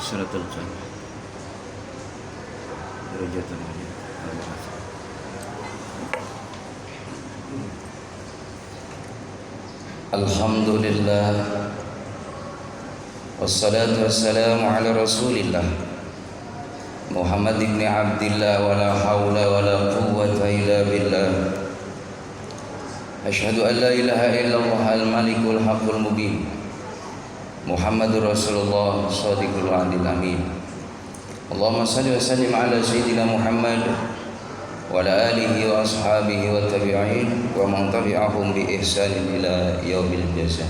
Suratul Qalb. Derajatun Majid. Alhamdulillah, wassalatu wassalamu ala rasulillah Muhammad ibn Abdillah, wa la hawla wa la quwwata illa billah. Ashhadu an la ilaha illallah al-malikul haqqul mubin, Muhammadur Rasulullah shadiqul wa'dil amin. Allahumma salli wa sallim ala sayyidina Muhammad wa ala alihi wa ashabihi wa tabi'in wa man tabi'ahum bi ihsanin ila yaumil jazaa.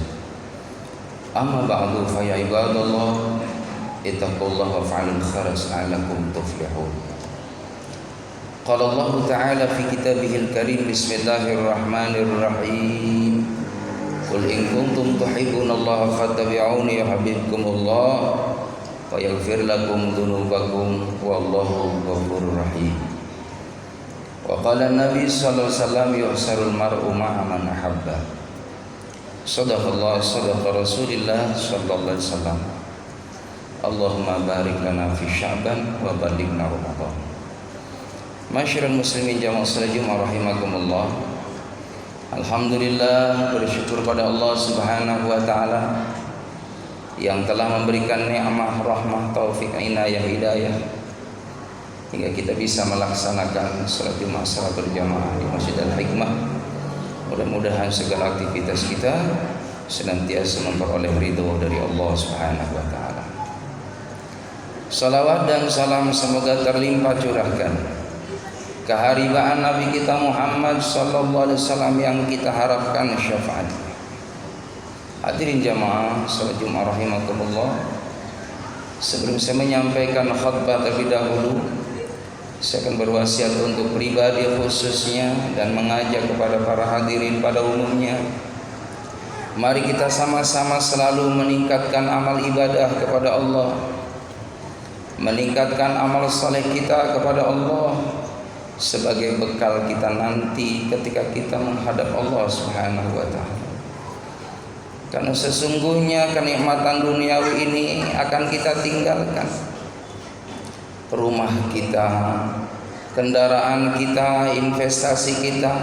Amma ba'du, fa ya ibadallah, ittaqullaha waf'alul khairas la'allakum tuflihun. Qala Allah Ta'ala fi kitabihil karim, bismillahirrahmanirrahim, qul in kuntum tuhibbunallaha fattabi'uni yuhibbukumullah wa yaghfir lakum dhunubakum wallahu ghafurur rahim. Wa qala Nabi sallallahu alaihi wasallam, yuhsarul mar'u ma'a man ahabba. Sadaqallah, sadaqa Rasulillah sallallahu alaihi wasallam. Allahumma barik lana fi Sya'ban wa ballighna Ramadan. Masyarul muslimin jamaah salat Jumat rahimakumullah. Alhamdulillah, bersyukur pada Allah Subhanahu wa taala yang telah memberikan nikmat, rahmah, taufik, inayah, hidayah hingga kita bisa melaksanakan salat Jumat secara berjamaah di Masjid Al-Hikmah. Mudah-mudahan segala aktivitas kita senantiasa memperoleh ridho dari Allah Subhanahu wa taala. Salawat dan salam semoga terlimpah curahkan keharibaan Nabi kita Muhammad sallallahu alaihi wasallam yang kita harapkan syafaatnya. Hadirin jamaah salat Jumat rahimakumullah, sebelum saya menyampaikan khutbah terlebih dahulu, saya akan berwasiat untuk pribadi khususnya dan mengajak kepada para hadirin pada umumnya. Mari kita sama-sama selalu meningkatkan amal ibadah kepada Allah, meningkatkan amal saleh kita kepada Allah sebagai bekal kita nanti ketika kita menghadap Allah Subhanahu wa taala. Karena sesungguhnya kenikmatan duniawi ini akan kita tinggalkan. Rumah kita, kendaraan kita, investasi kita,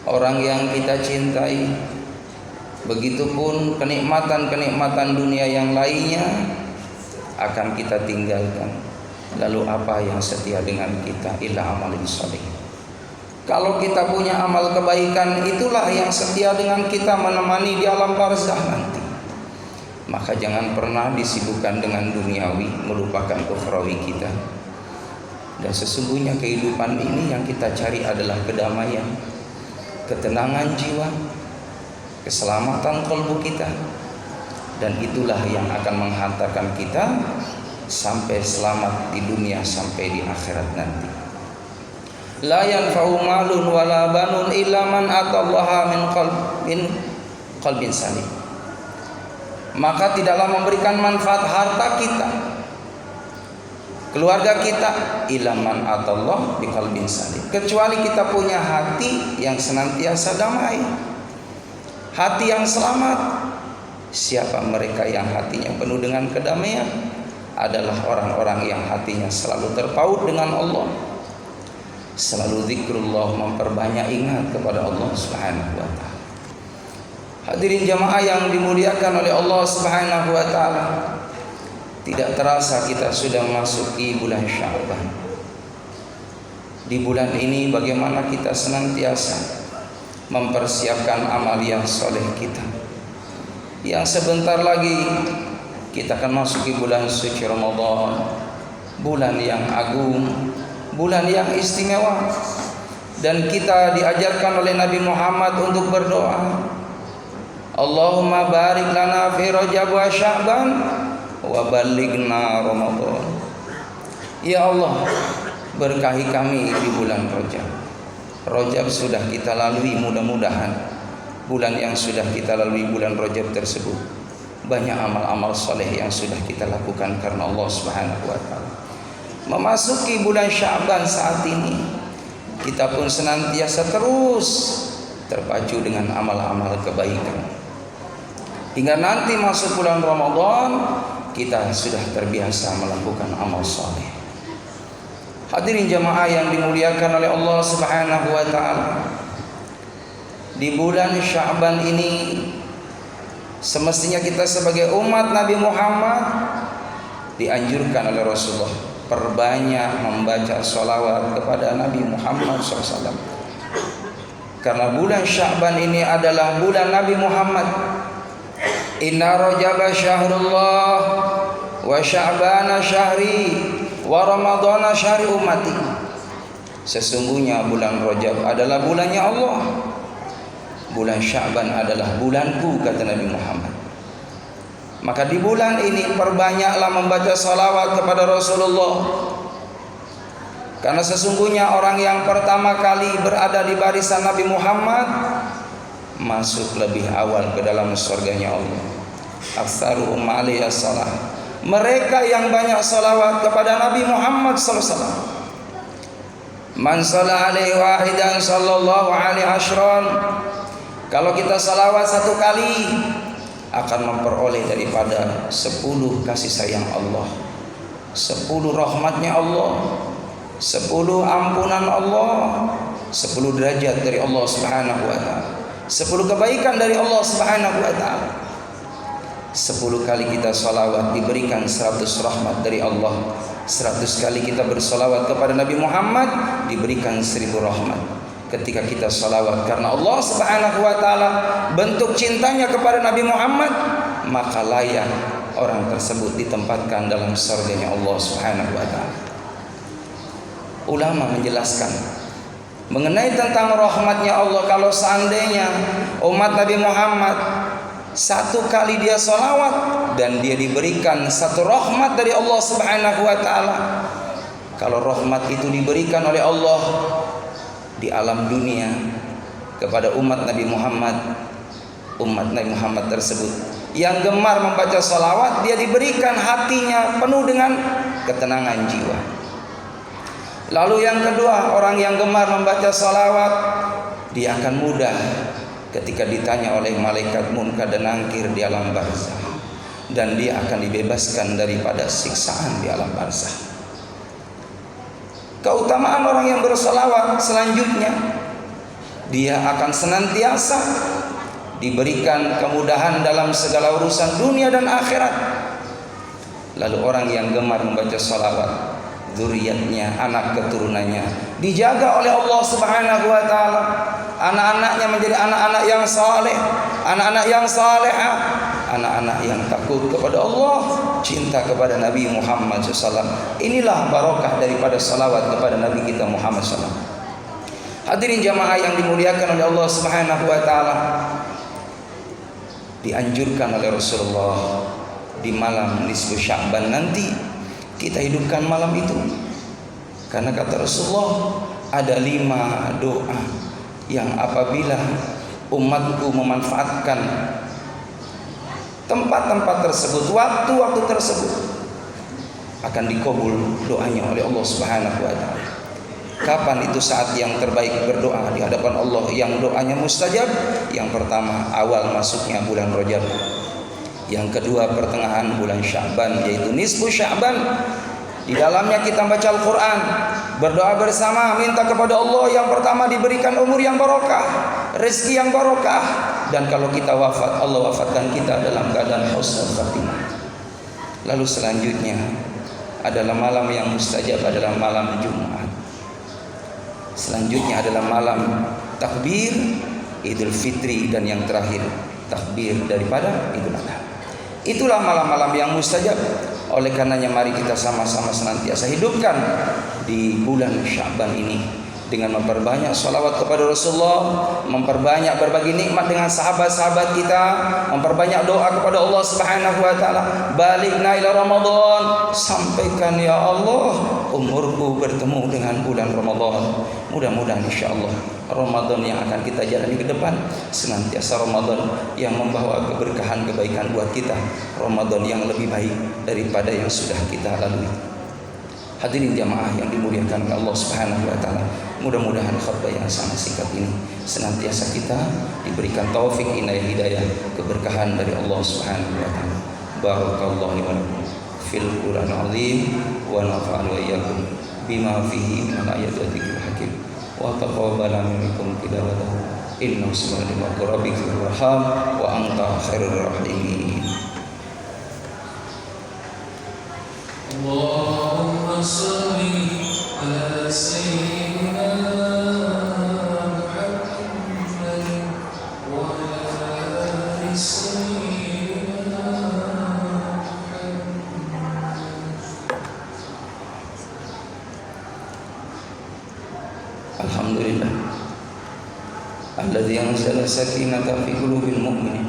orang yang kita cintai, begitupun kenikmatan-kenikmatan dunia yang lainnya akan kita tinggalkan. Lalu apa yang setia dengan kita? Illa amalin sholih. Kalau kita punya amal kebaikan, itulah yang setia dengan kita menemani di alam barzah nanti. Maka jangan pernah disibukkan dengan duniawi, melupakan ukhrawi kita. Dan sesungguhnya kehidupan ini yang kita cari adalah kedamaian, ketenangan jiwa, keselamatan kalbu kita. Dan itulah yang akan menghantarkan kita sampai selamat di dunia sampai di akhirat nanti. La yanfa'u malun wala banun illa man atallaha min qalbin salim. Maka tidaklah memberikan manfaat harta kita, keluarga kita, illa man atallah bi qalbin salim, kecuali kita punya hati yang senantiasa damai, hati yang selamat. Siapa mereka yang hatinya penuh dengan kedamaian? Adalah orang-orang yang hatinya selalu terpaut dengan Allah, selalu zikrullah, memperbanyak ingat kepada Allah Subhanahu wa taala. Hadirin jamaah yang dimuliakan oleh Allah Subhanahu wa taala, tidak terasa kita sudah memasuki bulan Sya'ban. Di bulan ini bagaimana kita senantiasa mempersiapkan amal yang soleh kita, yang sebentar lagi kita akan masuki bulan suci Ramadan, bulan yang agung, bulan yang istimewa. Dan kita diajarkan oleh Nabi Muhammad untuk berdoa, Allahumma barik lana fi Rajab wa Sya'ban wa ballighna Ramadan. Ya Allah, berkahi kami di bulan Rajab. Rajab sudah kita lalui, mudah-mudahan bulan yang sudah kita lalui, bulan Rajab tersebut, banyak amal-amal soleh yang sudah kita lakukan karena Allah Subhanahu wa taala. Memasuki bulan Sya'ban saat ini, kita pun senantiasa terus terpacu dengan amal-amal kebaikan. Hingga nanti masuk bulan Ramadan, kita sudah terbiasa melakukan amal saleh. Hadirin jamaah yang dimuliakan oleh Allah Subhanahu wa taala, di bulan Sya'ban ini semestinya kita sebagai umat Nabi Muhammad dianjurkan oleh Rasulullah perbanyak membaca sholawat kepada Nabi Muhammad SAW. Karena bulan Sya'ban ini adalah bulan Nabi Muhammad. Inna Rajaba syahrullah wa Sya'bana syahri wa Ramadana syahri ummati. Sesungguhnya bulan Rajab adalah bulannya Allah, bulan Sya'ban adalah bulanku, kata Nabi Muhammad. Maka di bulan ini perbanyaklah membaca salawat kepada Rasulullah. Karena sesungguhnya orang yang pertama kali berada di barisan Nabi Muhammad masuk lebih awal ke dalam surganya Allah. Aktsaru umma salah. Mereka yang banyak salawat kepada Nabi Muhammad sallallahu alaihi wasallam. Man shalla alaihi wahidan sallallahu alaihi asyran. Kalau kita salawat satu kali akan memperoleh daripada 10 kasih sayang Allah, 10 rahmatnya Allah, 10 ampunan Allah, 10 derajat dari Allah Subhanahu wa taala, 10 kebaikan dari Allah Subhanahu wa taala. 10 kali kita salawat diberikan 100 rahmat dari Allah. 100 kali kita bersalawat kepada Nabi Muhammad diberikan 1000 rahmat. Ketika kita salawat karena Allah Subhanahu wa taala, bentuk cintanya kepada Nabi Muhammad, maka layak orang tersebut ditempatkan dalam surganya Allah Subhanahu wa taala. Ulama menjelaskan mengenai tentang rahmatnya Allah. Kalau seandainya umat Nabi Muhammad satu kali dia salawat dan dia diberikan satu rahmat dari Allah Subhanahu wa taala, kalau rahmat itu diberikan oleh Allah di alam dunia kepada umat Nabi Muhammad tersebut yang gemar membaca salawat, dia diberikan hatinya penuh dengan ketenangan jiwa. Lalu yang kedua, orang yang gemar membaca salawat, dia akan mudah ketika ditanya oleh malaikat munkar dan nakir di alam barzah, dan dia akan dibebaskan daripada siksaan di alam barzah. Keutamaan orang yang bersalawat selanjutnya, dia akan senantiasa diberikan kemudahan dalam segala urusan dunia dan akhirat. Lalu orang yang gemar membaca salawat, zuriatnya, anak keturunannya dijaga oleh Allah Subhanahu wa taala. Anak-anaknya menjadi anak-anak yang saleh, anak-anak yang salehah, anak-anak yang takut kepada Allah, cinta kepada Nabi Muhammad SAW. Inilah barokah daripada salawat kepada Nabi kita Muhammad SAW. Hadirin jamaah yang dimuliakan oleh Allah Subhanahu wa taala, dianjurkan oleh Rasulullah di malam nisfu Sya'ban nanti kita hidupkan malam itu. Karena kata Rasulullah, ada 5 doa yang apabila umatku memanfaatkan tempat-tempat tersebut, waktu-waktu tersebut, akan dikabul doanya oleh Allah Subhanahu wa taala. Kapan itu saat yang terbaik berdoa di hadapan Allah yang doanya mustajab? Yang pertama, awal masuknya bulan Rajab. Yang kedua, pertengahan bulan Sya'ban, yaitu nisfu Sya'ban. Di dalamnya kita baca Al-Quran, berdoa bersama, minta kepada Allah yang pertama diberikan umur yang barokah, rezeki yang barokah, dan kalau kita wafat, Allah wafatkan kita dalam keadaan husnul khatimah. Lalu selanjutnya adalah malam yang mustajab, adalah malam Jumat. Selanjutnya adalah malam takbir Idul Fitri, dan yang terakhir takbir daripada Idul Adha. Itulah malam-malam yang mustajab. Oleh karenanya mari kita sama-sama senantiasa hidupkan di bulan Sya'ban ini dengan memperbanyak salawat kepada Rasulullah, memperbanyak berbagi nikmat dengan sahabat-sahabat kita, memperbanyak doa kepada Allah Subhanahu wa taala. Balikna ila Ramadan, sampaikan ya Allah umurku bertemu dengan bulan Ramadan. Mudah-mudahan insyaallah Ramadan yang akan kita jalani ke depan senantiasa Ramadan yang membawa keberkahan, kebaikan buat kita, Ramadan yang lebih baik daripada yang sudah kita lalui. Hadirin jamaah yang dimuliakan oleh Allah Subhanahu wa taala, mudah-mudahan khutbah yang sangat singkat ini senantiasa kita diberikan taufik, inayah, hidayah, keberkahan dari Allah Subhanahu wa taala. Barakallahu li wa lakum fil Qur'anil azim wa nafa'ani wa iyyakum bima fihi min al-ayati wa dzikril hakim wa taqabbala minkum tilawatahu innahu sami'un qaribun rahim wa anta khairur rahimin. Allahumma shalli ala sayyidina Muhammadin wa ala ali sayyidina Muhammad. Alhamdulillah alladzi anzala sakinata fi qulubil mu'minin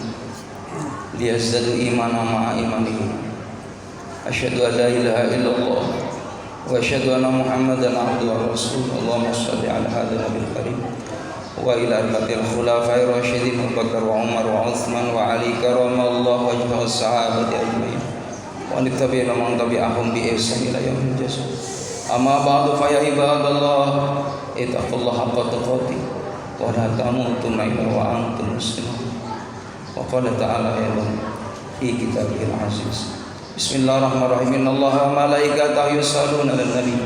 liyazdadu imanan ma'a imanihim. Asyhadu an la ilaha illallah wa asyhadu anna Muhammadan abduhu wa rasuluh. Allahumma shalli ala hadzal nabiyil karim wa ila al-batil khulafa'ir rasyidin Abu Bakar wa Umar wa Utsman wa Ali karamallahu wajhahum sahabati ajmain wa tabi'ina man tabi'ahum bi ihsan ila yaumil jazaa. Amma ba'du fa ya ibadallah ittaqullaha haqqa tuqatih wa la tamutunna illa wa antum muslimun. Wa qala ta'ala fi kitabihil aziz. Bismillahirrahmanirrahim. Innallaha wa malaikatahu yusholluna 'alan nabi.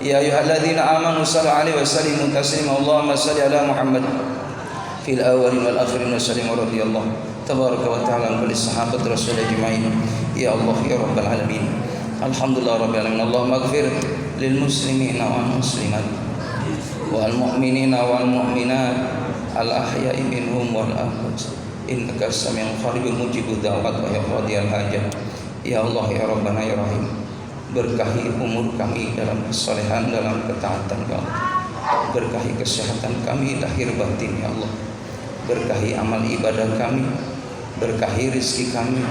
Ya ayyuhalladzina amanu shallu 'alaihi wa sallimu taslima. Allahumma shalli 'ala Muhammad fil awwalin wal akhirin wa sallim radhiyallahu tabaraka wa ta'ala an kulli sahabati rasul ajma'in. Ya Allah ya rabbal alamin. Alhamdulillah rabbil alamin. Allahumma ighfir lil muslimina wal muslimat wal mu'minina wal mu'minat al ahya'i minhum wal amwat. Innaka sami'un qaribun mujibud da'wat wa ya qadiyal hajat. Ya Allah ya Rabbana ya Rahim, berkahi umur kami dalam kesalehan, dalam ketaatan ya Allah. Berkahi kesehatan kami lahir batin ya Allah. Berkahi amal ibadah kami, berkahi rezeki kami,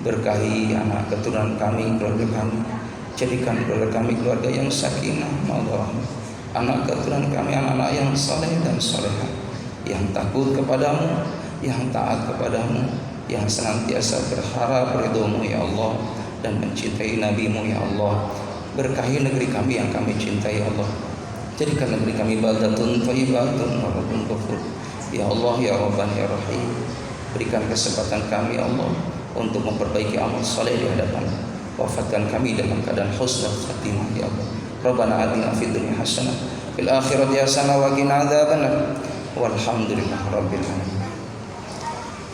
berkahi anak keturunan kami, keluarga kami. Jadikan keluarga kami keluarga yang sakinah mawaddah rahmah. Anak keturunan kami anak-anak yang saleh dan salehah, yang takut kepadamu, yang taat kepadamu, yang senantiasa berharap ridho-Mu ya Allah dan mencintai Nabi-Mu ya Allah. Berkahi negeri kami yang kami cintai ya Allah. Jadikan negeri kami baldatun thayyibatun wa rabbun ghafur. Ya Allah ya Rabban ya Rahim. Berikan kesempatan kami ya Allah untuk memperbaiki amal saleh di hadapan. Wafatkan kami dalam keadaan husnul khatimah ya Allah. Rabbana atina fid dunya hasanah fil akhirati hasanah wa qina adzabannar. Walhamdulillah rabbil alamin.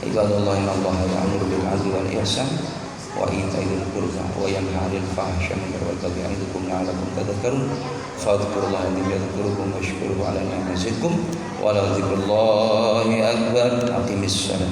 Ibadallah innallaha ya'muru bil 'adli wal ihsan wa ita'i dzil qurba wa yanha 'anil fahsya'i wal munkari wal baghi ya'idukum la'allakum tadhakkarun. Fadhkurullaha yadhkurukum washkuruhu 'ala ni'matihi yazidkum wa la dzikrullahi akbar. Aqimis shalah.